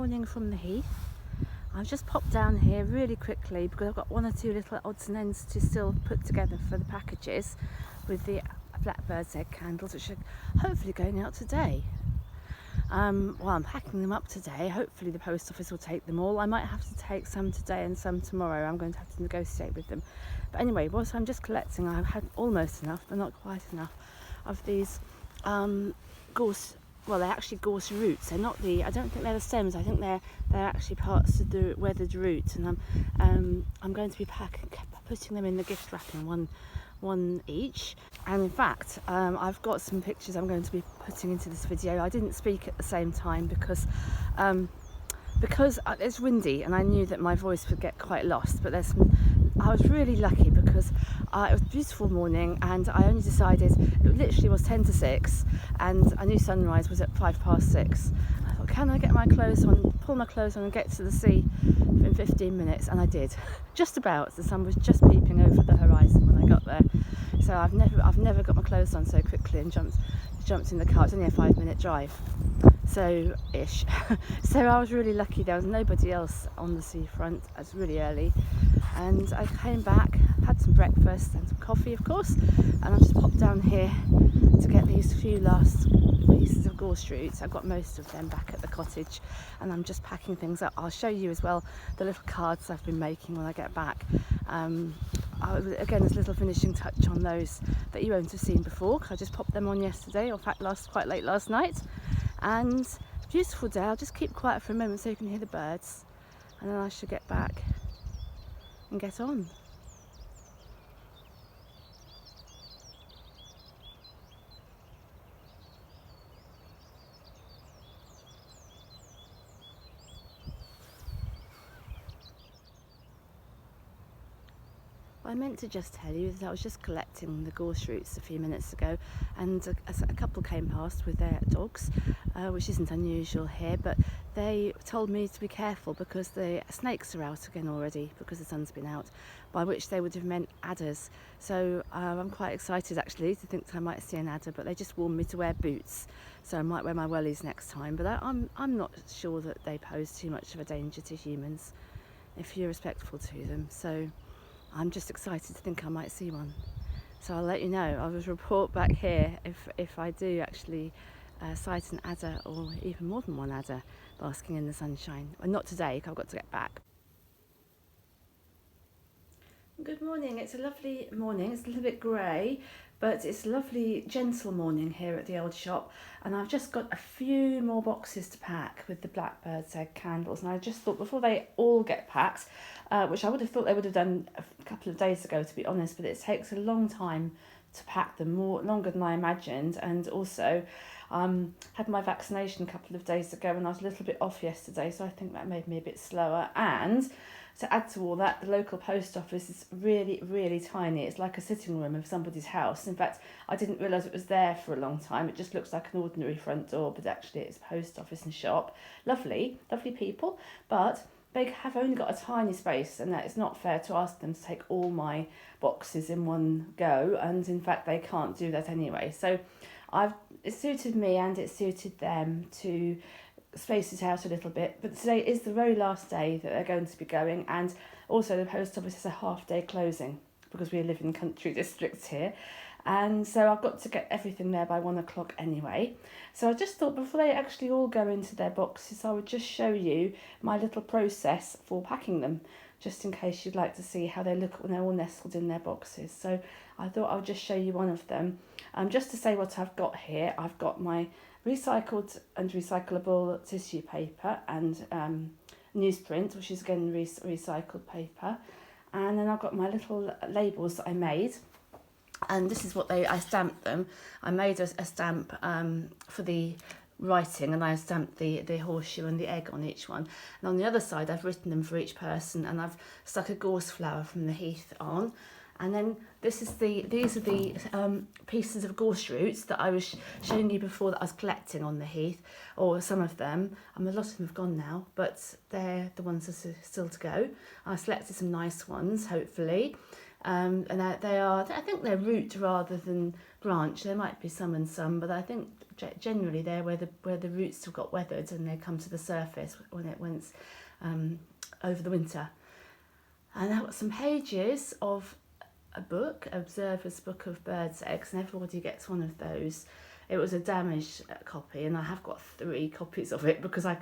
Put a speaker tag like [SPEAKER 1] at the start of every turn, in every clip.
[SPEAKER 1] morning from the heath. I've just popped down here really quickly because I've got one or two little odds and ends to still put together for the packages with the Blackbird's egg candles, which are hopefully going out today. While I'm packing them up today, hopefully the post office will take them all. I might have to take some today and some tomorrow. I'm going to have to negotiate with them. But anyway, whilst I'm just collecting, I've had almost enough, but not quite enough, of these gorse. Well, they're actually gorse roots. They're not I don't think they're the stems. I think they're actually parts of the weathered root. And I'm going to be putting them in the gift wrapping, one each. And in fact, I've got some pictures I'm going to be putting into this video. I didn't speak at the same time because it's windy and I knew that my voice would get quite lost. But I was really lucky because it was a beautiful morning and I only decided, it literally was 10 to 6 and I knew sunrise was at 6:05. I thought, can I get my clothes on, pull my clothes on and get to the sea in 15 minutes? And I did. Just about. The sun was just peeping over the horizon when I got there. So I've never got my clothes on so quickly and jumped in the car. It's only a 5-minute drive. So-ish. So I was really lucky. There was nobody else on the seafront. It was really early. And I came back, had some breakfast and some coffee, of course, and I just popped down here to get these few last pieces of gorse roots. I've got most of them back at the cottage, and I'm just packing things up. I'll show you as well the little cards I've been making when I get back. Again, there's a little finishing touch on those that you won't have seen before. I just popped them on yesterday, or in fact quite late last night. And it's a beautiful day. I'll just keep quiet for a moment so you can hear the birds, and then I should get back and get on. I meant to just tell you that I was just collecting the gorse roots a few minutes ago, and a couple came past with their dogs, which isn't unusual here, but they told me to be careful because the snakes are out again already because the sun's been out, by which they would have meant adders. So I'm quite excited actually to think that I might see an adder, but they just warned me to wear boots, so I might wear my wellies next time. But I'm not sure that they pose too much of a danger to humans if you're respectful to them. So I'm just excited to think I might see one. So I'll let you know. I will report back here if I do actually sight an adder, or even more than one adder basking in the sunshine. Well, not today, because I've got to get back. Good morning. It's a lovely morning. It's a little bit grey, but it's a lovely gentle morning here at the old shop, and I've just got a few more boxes to pack with the Blackbird's egg candles, and I just thought before they all get packed, which I would have thought they would have done a couple of days ago to be honest, but it takes a long time to pack them, longer than I imagined. And also had my vaccination a couple of days ago and I was a little bit off yesterday, so I think that made me a bit slower. And to add to all that, the local post office is really, really tiny. It's like a sitting room of somebody's house. In fact, I didn't realise it was there for a long time. It just looks like an ordinary front door, but actually it's post office and shop. Lovely, lovely people, but they have only got a tiny space, and that it's not fair to ask them to take all my boxes in one go, and in fact they can't do that anyway. So it suited me and it suited them to space it out a little bit, but today is the very last day that they're going to be going, and also the post office has a half-day closing because we live in country districts here, and so I've got to get everything there by 1 o'clock anyway. So I just thought before they actually all go into their boxes, I would just show you my little process for packing them, just in case you'd like to see how they look when they're all nestled in their boxes. So I thought I'll just show you one of them. Just to say what I've got here, I've got my recycled and recyclable tissue paper and newsprint, which is again recycled paper, and then I've got my little labels that I made, and this is what I stamped them. I made a stamp for the writing, and I stamped the horseshoe and the egg on each one, and on the other side I've written them for each person, and I've stuck a gorse flower from the heath on. And then these are the pieces of gorse roots that I was showing you before that I was collecting on the heath, or some of them. A lot of them have gone now, but they're the ones that are still to go. I selected some nice ones, hopefully. And they are, I think they're root rather than branch. There might be some and some, but I think generally they're where the roots have got weathered and they come to the surface when it's over the winter. And I've got some pages of a book, Observer's Book of Birds' Eggs, and everybody gets one of those. It was a damaged copy, and I have got 3 copies of it because I'm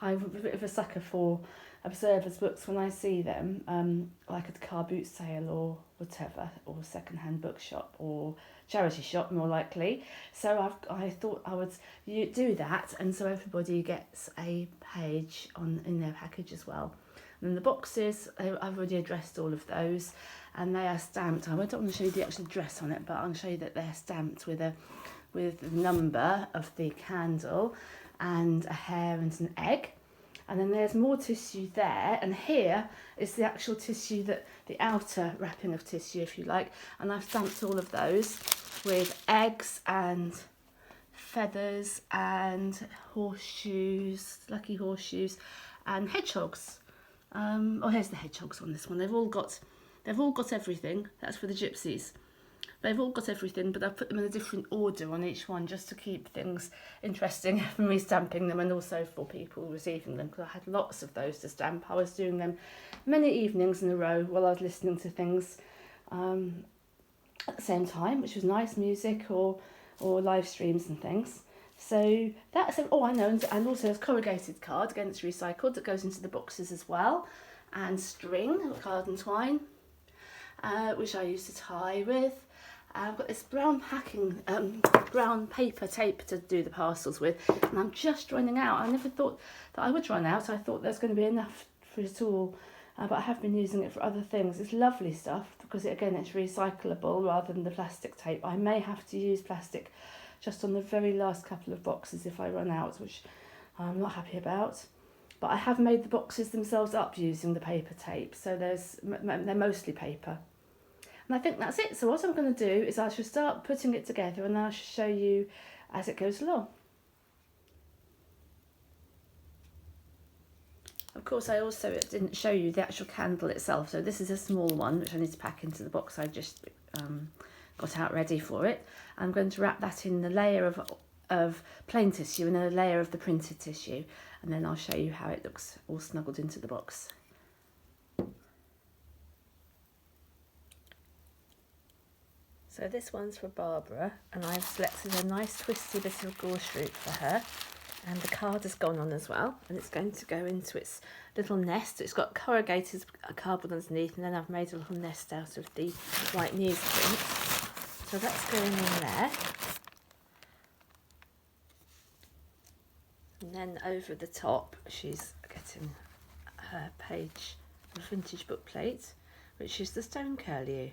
[SPEAKER 1] a bit of a sucker for observers' books when I see them, like at a car boot sale or whatever, or second-hand bookshop or charity shop, more likely. So I thought I would do that, and so everybody gets a page in their package as well. And then the boxes, I've already addressed all of those, and they are stamped. I don't want to show you the actual address on it, but I'll show you that they're stamped with the number of the candle and a hare and an egg. And then there's more tissue there, and here is the actual tissue, the outer wrapping of tissue, if you like, and I've stamped all of those with eggs and feathers and horseshoes, lucky horseshoes, and hedgehogs. Here's the hedgehogs on this one. They've all got everything. That's for the gypsies. They've all got everything, but I've put them in a different order on each one just to keep things interesting for me stamping them, and also for people receiving them, because I had lots of those to stamp. I was doing them many evenings in a row while I was listening to things at the same time, which was nice, music or live streams and things. So that's I know, and also there's corrugated card, again it's recycled, that goes into the boxes as well, and string, card and twine, which I used to tie with. I've got this brown brown paper tape to do the parcels with, and I'm just running out. I never thought that I would run out. I thought there's going to be enough for it all, but I have been using it for other things. It's lovely stuff because it's recyclable rather than the plastic tape. I may have to use plastic just on the very last couple of boxes if I run out, which I'm not happy about. But I have made the boxes themselves up using the paper tape, so they're mostly paper. And I think that's it. So what I'm going to do is I shall start putting it together, and I shall show you as it goes along. Of course, I also didn't show you the actual candle itself. So this is a small one, which I need to pack into the box I just got out ready for it. I'm going to wrap that in the layer of plain tissue and a layer of the printed tissue. And then I'll show you how it looks all snuggled into the box. So this one's for Barbara, and I've selected a nice twisty bit of gorse root for her, and the card has gone on as well, and it's going to go into its little nest. It's got corrugated cardboard underneath, and then I've made a little nest out of the white newsprint. So that's going in there. And then over the top, she's getting her page of vintage book plate, which is the stone curlew.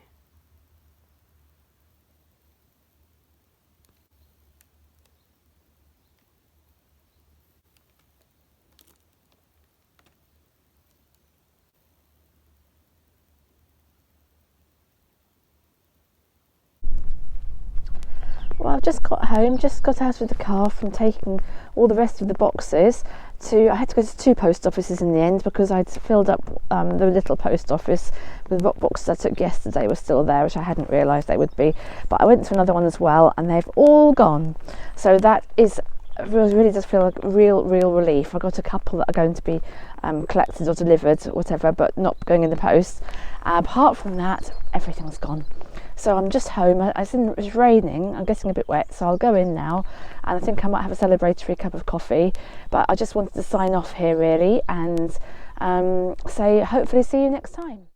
[SPEAKER 1] Well, I've just got home, just got out of the car from taking all the rest of the boxes I had to go to 2 post offices in the end because I'd filled up the little post office with what boxes I took yesterday were still there, which I hadn't realised they would be. But I went to another one as well, and they've all gone. So that really does feel like real relief. I got a couple that are going to be collected or delivered, whatever, but not going in the post. Apart from that, everything's gone. So I'm just home. It's raining, I'm getting a bit wet, so I'll go in now, and I think I might have a celebratory cup of coffee. But I just wanted to sign off here really and say hopefully see you next time.